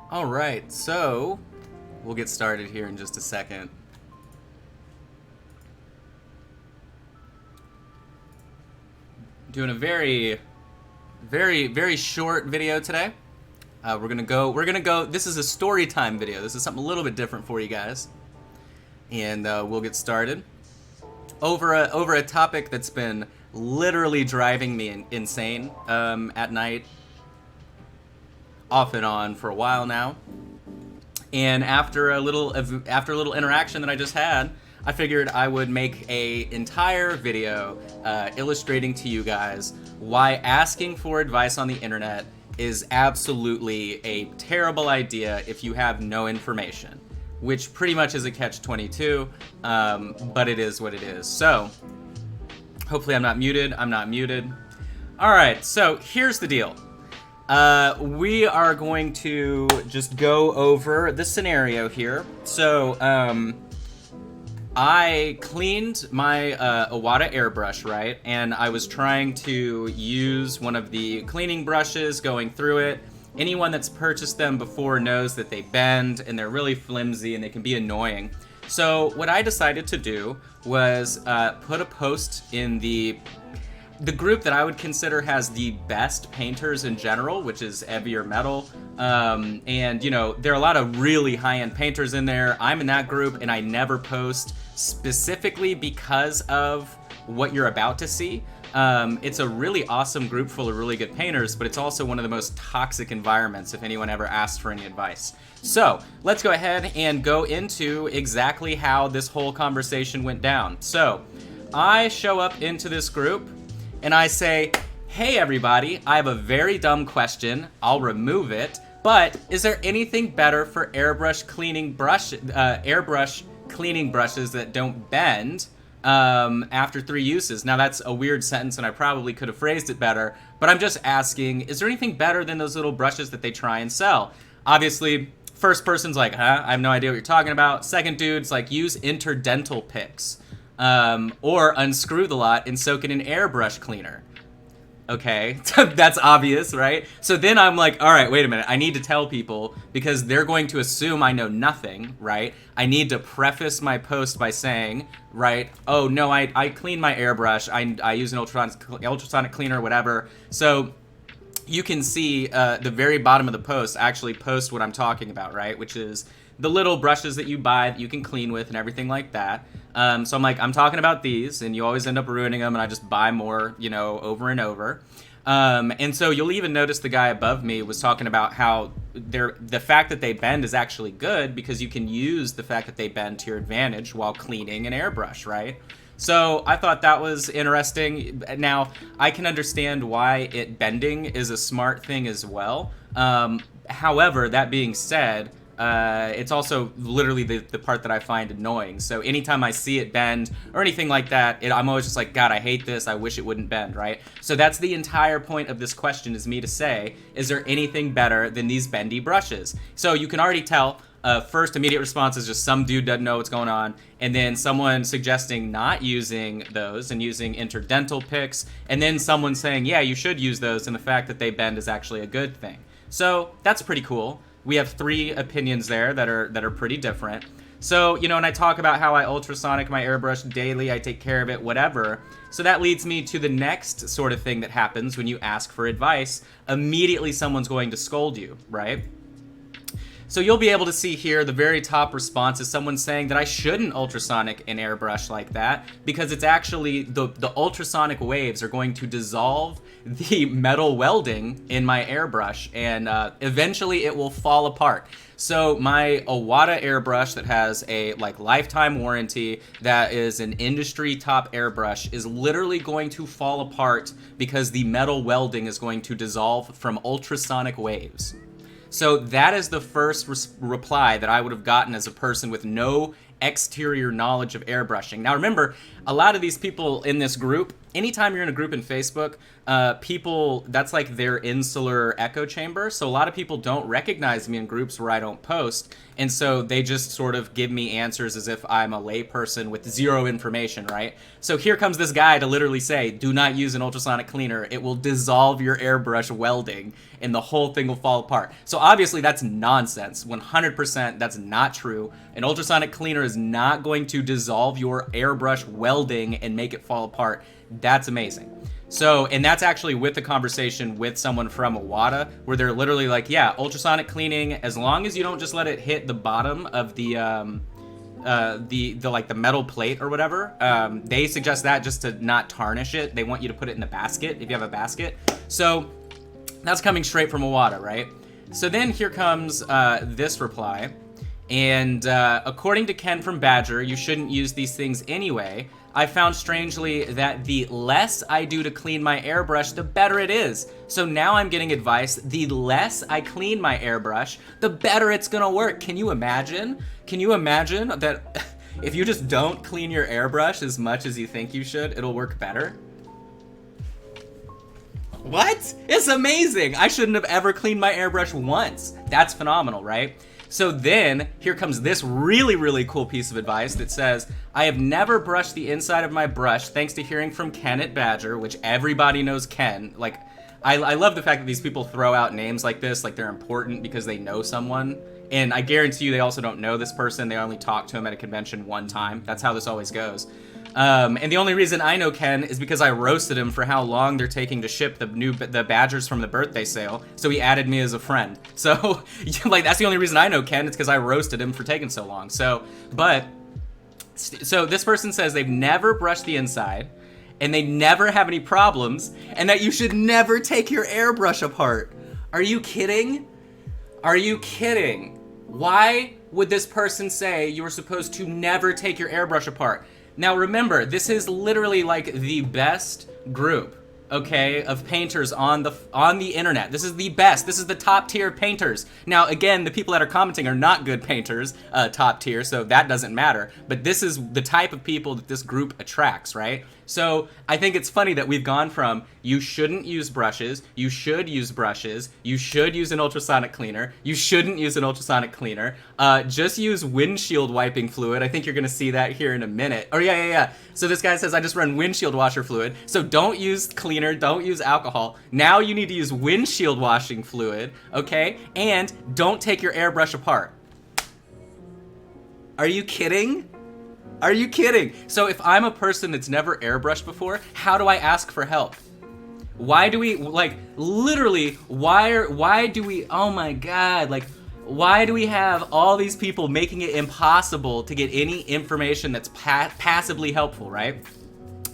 All right, so we'll get started here in just a second. Doing a very short video today. We're gonna go. This is a story time video. This is something a little bit different for you guys, and we'll get started over a topic that's been literally driving me insane at night, off and on for a while now. And after a little interaction that I just had, I figured I would make a entire video illustrating to you guys why asking for advice on the internet is absolutely a terrible idea if you have no information, which pretty much is a catch-22, but it is what it is. So hopefully I'm not muted. I'm not muted. All right, so here's the deal. We are going to just go over the scenario here. So, I cleaned my Iwata airbrush, right? And I was trying to use one of the cleaning brushes going through it. Anyone that's purchased them before knows that they bend and they're really flimsy and they can be annoying. So what I decided to do was put a post in the group that I would consider has the best painters in general, which is Heavier Metal. And, you know, there are a lot of really high-end painters in there. I'm in that group, and I never post specifically because of what you're about to see. It's a really awesome group full of really good painters, but it's also one of the most toxic environments if anyone ever asks for any advice. So let's go ahead and go into exactly how this whole conversation went down. So I show up into this group, and I say, hey everybody, I have a very dumb question. I'll remove it. But is there anything better for airbrush cleaning brushes that don't bend after 3 uses? Now that's a weird sentence, and I probably could have phrased it better. But I'm just asking, is there anything better than those little brushes that they try and sell? Obviously, first person's like, huh? I have no idea what you're talking about. Second dude's like, use interdental picks. Or unscrew the lot and soak it in airbrush cleaner. Okay, that's obvious, right? So then I'm like, all right, wait a minute. I need to tell people because they're going to assume I know nothing, right? I need to preface my post by saying, right, oh no, I clean my airbrush. I use an ultrasonic cleaner, whatever. So you can see the very bottom of the post actually post what I'm talking about, right? Which is the little brushes that you buy that you can clean with and everything like that. So I'm like, I'm talking about these, and you always end up ruining them, and I just buy more, you know, over and over. And so you'll even notice the guy above me was talking about how the fact that they bend is actually good because you can use the fact that they bend to your advantage while cleaning an airbrush, right? So I thought that was interesting. Now, I can understand why bending is a smart thing as well. However, that being said, it's also literally the part that I find annoying. So anytime I see it bend or anything like that, I'm always just like, God, I hate this. I wish it wouldn't bend, right? So that's the entire point of this question, is me to say, is there anything better than these bendy brushes? So you can already tell, first immediate response is just some dude doesn't know what's going on, and then someone suggesting not using those and using interdental picks, and then someone saying, yeah, you should use those, and the fact that they bend is actually a good thing. So that's pretty cool. We have 3 opinions there that are pretty different. So, you know, and I talk about how I ultrasonic my airbrush daily, I take care of it, whatever. So that leads me to the next sort of thing that happens when you ask for advice. Immediately someone's going to scold you, right? So you'll be able to see here the very top response is someone saying that I shouldn't ultrasonic an airbrush like that because it's actually the ultrasonic waves are going to dissolve the metal welding in my airbrush, and eventually it will fall apart. So my Iwata airbrush that has a lifetime warranty, that is an industry top airbrush, is literally going to fall apart because the metal welding is going to dissolve from ultrasonic waves. So that is the first reply that I would have gotten as a person with no exterior knowledge of airbrushing. Now remember, a lot of these people in this group, anytime you're in a group in Facebook, people, that's like their insular echo chamber. So a lot of people don't recognize me in groups where I don't post. And so they just sort of give me answers as if I'm a layperson with zero information, right? So here comes this guy to literally say, do not use an ultrasonic cleaner. It will dissolve your airbrush welding and the whole thing will fall apart. So obviously that's nonsense. 100% that's not true. An ultrasonic cleaner is not going to dissolve your airbrush welding and make it fall apart. That's amazing. So, and that's actually with the conversation with someone from Iwata, where they're literally like, yeah, ultrasonic cleaning, as long as you don't just let it hit the bottom of the like the metal plate or whatever, they suggest that just to not tarnish it. They want you to put it in the basket if you have a basket. So that's coming straight from Iwata, right? So then here comes this reply. And according to Ken from Badger, you shouldn't use these things anyway. I found strangely that the less I do to clean my airbrush, the better it is. So now I'm getting advice, the less I clean my airbrush, the better it's gonna work. Can you imagine? Can you imagine that if you just don't clean your airbrush as much as you think you should, it'll work better? What? It's amazing. I shouldn't have ever cleaned my airbrush once. That's phenomenal, right? So then, here comes this really, really cool piece of advice that says, I have never brushed the inside of my brush thanks to hearing from Ken at Badger, which everybody knows Ken. Like, I love the fact that these people throw out names like this, like they're important because they know someone. And I guarantee you they also don't know this person. They only talked to him at a convention one time. That's how this always goes. And the only reason I know Ken is because I roasted him for how long they're taking to ship the Badgers from the birthday sale. So he added me as a friend. So, like, that's the only reason I know Ken. It's because I roasted him for taking so long. So this person says they've never brushed the inside, and they never have any problems, and that you should never take your airbrush apart. Are you kidding? Are you kidding? Why would this person say you were supposed to never take your airbrush apart? Now remember, this is literally like the best group, okay, of painters on the internet. This is the best. This is the top tier painters. Now again, the people that are commenting are not good painters, top tier, so that doesn't matter. But this is the type of people that this group attracts, right? So I think it's funny that we've gone from you shouldn't use brushes, you should use brushes, you should use an ultrasonic cleaner, you shouldn't use an ultrasonic cleaner, just use windshield wiping fluid. I think you're gonna see that here in a minute. Oh yeah. So this guy says I just run windshield washer fluid. So don't use cleaner, don't use alcohol. Now you need to use windshield washing fluid, okay? And don't take your airbrush apart. Are you kidding? Are you kidding? So if I'm a person that's never airbrushed before, how do I ask for help? Why do we, like, literally, why do we, oh my god, like, why do we have all these people making it impossible to get any information that's passively helpful, right?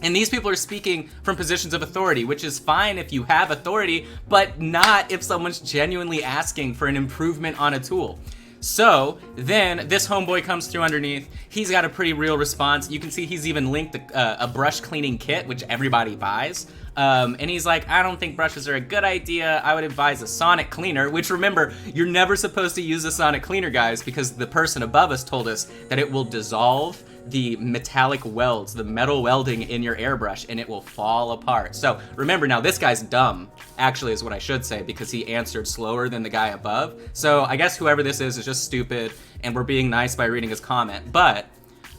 And these people are speaking from positions of authority, which is fine if you have authority, but not if someone's genuinely asking for an improvement on a tool. So then this homeboy comes through underneath. He's got a pretty real response. You can see he's even linked a brush cleaning kit, which everybody buys. And he's like, I don't think brushes are a good idea. I would advise a sonic cleaner, which remember, you're never supposed to use a sonic cleaner, guys, because the person above us told us that it will dissolve the metallic welds, the metal welding in your airbrush, and it will fall apart. So remember, now this guy's dumb, actually is what I should say, because he answered slower than the guy above. So I guess whoever this is just stupid, and we're being nice by reading his comment. But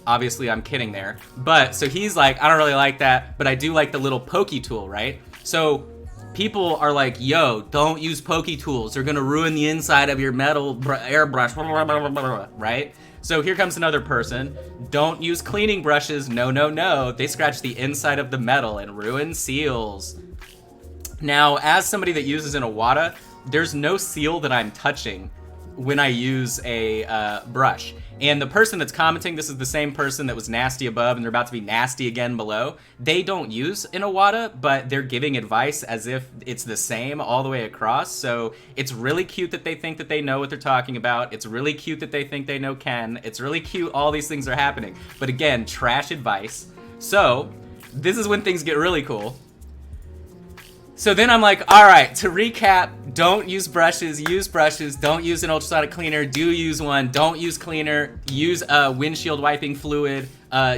obviously I'm kidding there. But so he's like, I don't really like that, but I do like the little pokey tool, right? So people are like, yo, don't use pokey tools. They're gonna ruin the inside of your metal airbrush, right? So here comes another person. Don't use cleaning brushes. No. They scratch the inside of the metal and ruin seals. Now, as somebody that uses an Iwata, there's no seal that I'm touching when I use a brush. And the person that's commenting, this is the same person that was nasty above and they're about to be nasty again below. They don't use an Iwata, but they're giving advice as if it's the same all the way across. So it's really cute that they think that they know what they're talking about. It's really cute that they think they know Ken. It's really cute all these things are happening. But again, trash advice. So this is when things get really cool. So then I'm like, all right, to recap, don't use brushes, use brushes, don't use an ultrasonic cleaner, do use one, don't use cleaner, use windshield wiping fluid,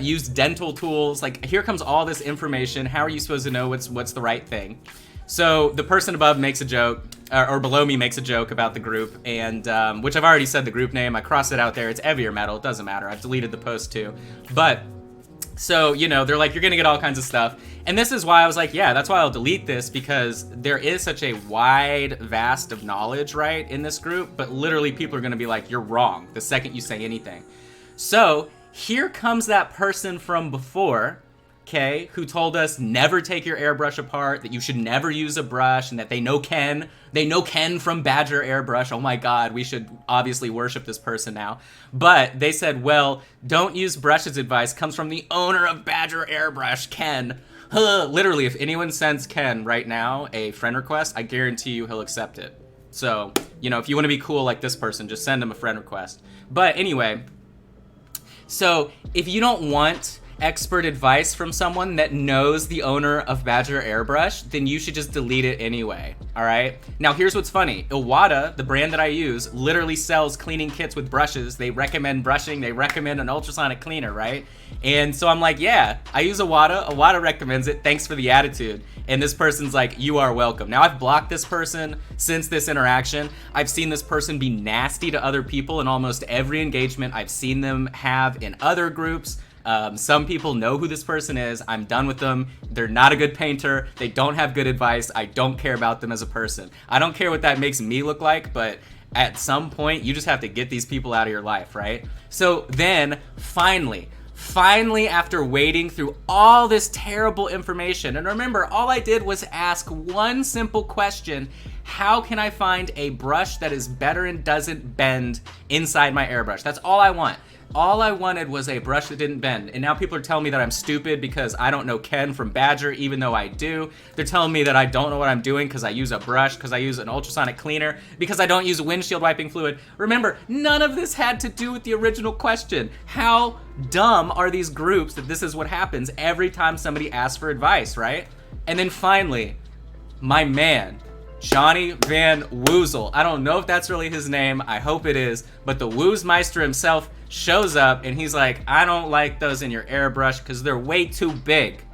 use dental tools. Like, here comes all this information. How are you supposed to know what's the right thing? So the person above makes a joke, or below me makes a joke about the group, and which I've already said the group name. I crossed it out there. It's Evie or Metal. It doesn't matter. I've deleted the post too. But so, you know, they're like, you're gonna get all kinds of stuff. And this is why I was like, yeah, that's why I'll delete this, because there is such a wide, vast of knowledge, right, in this group. But literally people are gonna be like, you're wrong the second you say anything. So here comes that person from before, okay, who told us never take your airbrush apart, that you should never use a brush, and that they know Ken from Badger Airbrush. Oh my god, we should obviously worship this person now. But they said, well, don't use brushes advice comes from the owner of Badger Airbrush, Ken. Literally, if anyone sends Ken right now a friend request, I guarantee you he'll accept it. So, you know, if you want to be cool like this person, just send him a friend request. But anyway, so if you don't want expert advice from someone that knows the owner of Badger Airbrush, then you should just delete it anyway, all right? Now, here's what's funny. Iwata, the brand that I use, literally sells cleaning kits with brushes. They recommend brushing. They recommend an ultrasonic cleaner, right? And so I'm like, yeah, I use Iwata. Iwata recommends it. Thanks for the attitude. And this person's like, you are welcome. Now, I've blocked this person since this interaction. I've seen this person be nasty to other people in almost every engagement I've seen them have in other groups. Some people know who this person is. I'm done with them. They're not a good painter. They don't have good advice. I don't care about them as a person. I don't care what that makes me look like, but at some point, you just have to get these people out of your life, right? So then, finally, after wading through all this terrible information, and remember, all I did was ask one simple question: how can I find a brush that is better and doesn't bend inside my airbrush? That's all I want. All I wanted was a brush that didn't bend. And now people are telling me that I'm stupid because I don't know Ken from Badger, even though I do. They're telling me that I don't know what I'm doing because I use a brush, because I use an ultrasonic cleaner, because I don't use windshield wiping fluid. Remember, none of this had to do with the original question. How dumb are these groups that this is what happens every time somebody asks for advice, right? And then finally, my man, Johnny Van Woozle. I don't know if that's really his name. I hope it is. But the Woozmeister himself shows up and he's like, I don't like those in your airbrush because they're way too big.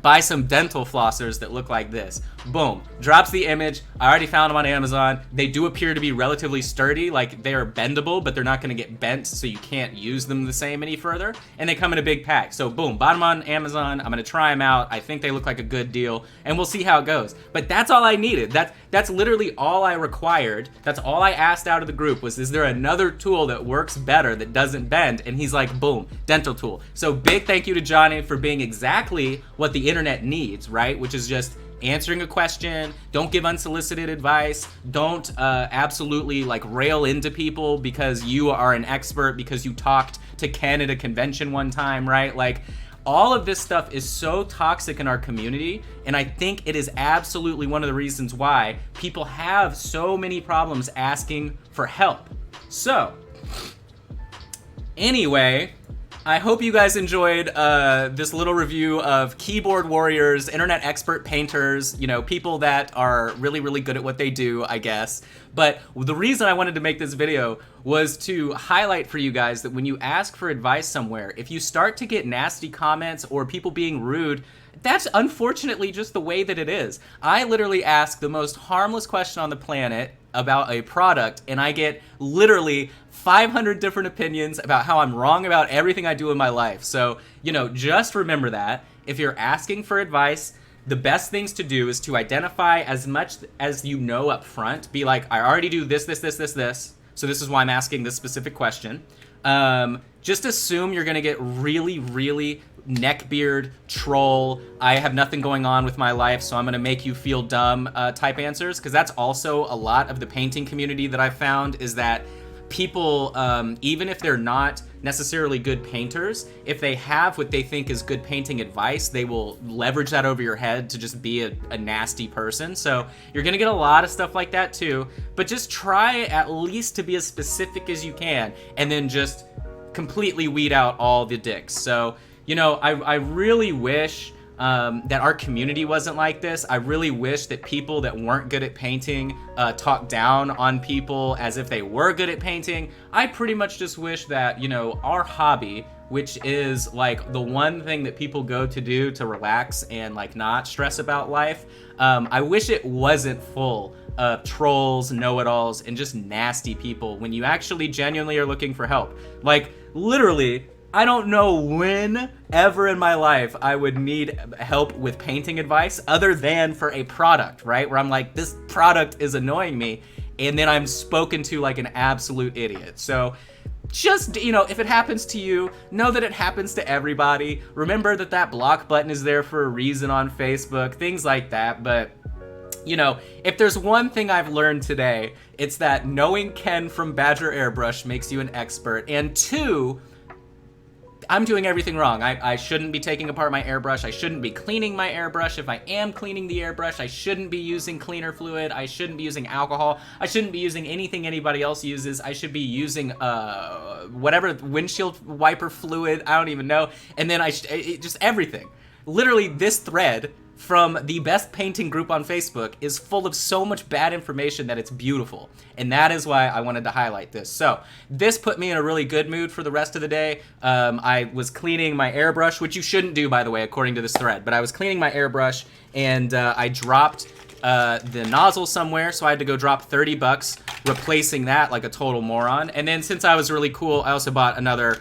Buy some dental flossers that look like this. Boom. Drops the image. I already found them on Amazon. They do appear to be relatively sturdy, like they are bendable, but they're not going to get bent, so you can't use them the same any further. And they come in a big pack. So boom, bought them on Amazon. I'm going to try them out. I think they look like a good deal, and we'll see how it goes. But that's all I needed. That's literally all I required. That's all I asked out of the group was, is there another tool that works better that doesn't bend? And he's like, boom, dental tool. So big thank you to Johnny for being exactly what the internet needs, right? Which is just answering a question. Don't give unsolicited advice. Don't absolutely like rail into people because you are an expert, because you talked to Ken at a convention one time, right? Like, all of this stuff is so toxic in our community, and I think it is absolutely one of the reasons why people have so many problems asking for help. So, anyway, I hope you guys enjoyed this little review of keyboard warriors, internet expert painters, you know, people that are really, really good at what they do, I guess. But the reason I wanted to make this video was to highlight for you guys that when you ask for advice somewhere, if you start to get nasty comments or people being rude, that's unfortunately just the way that it is. I literally ask the most harmless question on the planet about a product, and I get literally 500 different opinions about how I'm wrong about everything I do in my life. So, you know, just remember that. If you're asking for advice, the best things to do is to identify as much as you know up front. Be like, I already do this, so this is why I'm asking this specific question. Just assume you're gonna get really, really neckbeard, troll, I have nothing going on with my life, so I'm gonna make you feel dumb type answers, because that's also a lot of the painting community that I've found, is that people, even if they're not necessarily good painters, if they have what they think is good painting advice, they will leverage that over your head to just be a nasty person. So you're gonna get a lot of stuff like that too, but just try at least to be as specific as you can, and then just completely weed out all the dicks. So, you know, I really wish that our community wasn't like this. I really wish that people that weren't good at painting talked down on people as if they were good at painting. I pretty much just wish that, you know, our hobby, which is like the one thing that people go to do to relax and like not stress about life, I wish it wasn't full of trolls, know-it-alls, and just nasty people when you actually genuinely are looking for help. Like, literally, I don't know when ever in my life I would need help with painting advice other than for a product, right? Where I'm like, this product is annoying me, and then I'm spoken to like an absolute idiot. So just, you know, if it happens to you, know that it happens to everybody. Remember that that block button is there for a reason on Facebook, things like that. But, you know, if there's one thing I've learned today, it's that knowing Ken from Badger Airbrush makes you an expert. And two, I'm doing everything wrong. I shouldn't be taking apart my airbrush. I shouldn't be cleaning my airbrush. If I am cleaning the airbrush, I shouldn't be using cleaner fluid. I shouldn't be using alcohol. I shouldn't be using anything anybody else uses. I should be using whatever windshield wiper fluid. I don't even know. And then just everything. Literally, this thread from the best painting group on Facebook is full of so much bad information that it's beautiful. And that is why I wanted to highlight this. So this put me in a really good mood for the rest of the day. I was cleaning my airbrush, which you shouldn't do, by the way, according to this thread. But I was cleaning my airbrush, and I dropped the nozzle somewhere, so I had to go drop 30 bucks replacing that like a total moron. And then since I was really cool, I also bought another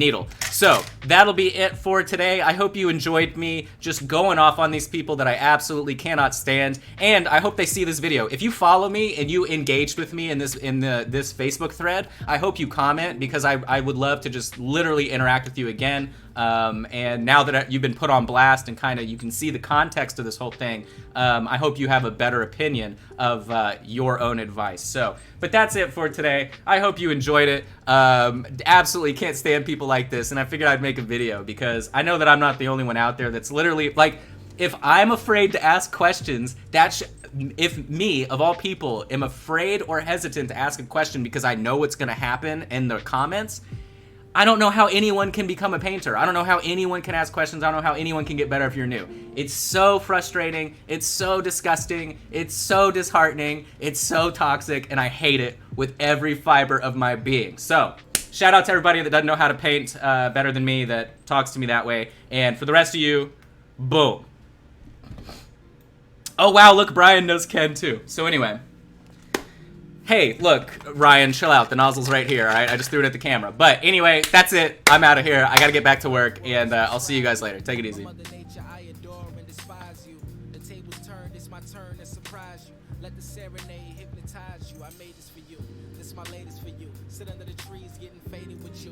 needle. So that'll be it for today. I hope you enjoyed me just going off on these people that I absolutely cannot stand, and I hope they see this video. If you follow me and you engaged with me in this Facebook thread, I hope you comment, because I would love to just literally interact with you again. And now that you've been put on blast and kind of you can see the context of this whole thing, I hope you have a better opinion of your own advice. So, but that's it for today. I hope you enjoyed it. Absolutely can't stand people like this, and I figured I'd make a video because I know that I'm not the only one out there that's literally like, if I'm afraid to ask questions, if me, of all people, am afraid or hesitant to ask a question because I know what's going to happen in the comments, I don't know how anyone can become a painter. I don't know how anyone can ask questions. I don't know how anyone can get better if you're new. It's so frustrating. It's so disgusting. It's so disheartening. It's so toxic, and I hate it with every fiber of my being. So, shout out to everybody that doesn't know how to paint better than me, that talks to me that way. And for the rest of you, boom. Oh, wow, look, Brian knows Ken, too. So anyway. Hey, look, Ryan, chill out. The nozzle's right here, all right? I just threw it at the camera. But anyway, that's it. I'm out of here. I got to get back to work, and I'll see you guys later. Take it easy. Let the serenade hypnotize you. I made this for you. This my latest for you. Sit under the trees getting faded with you.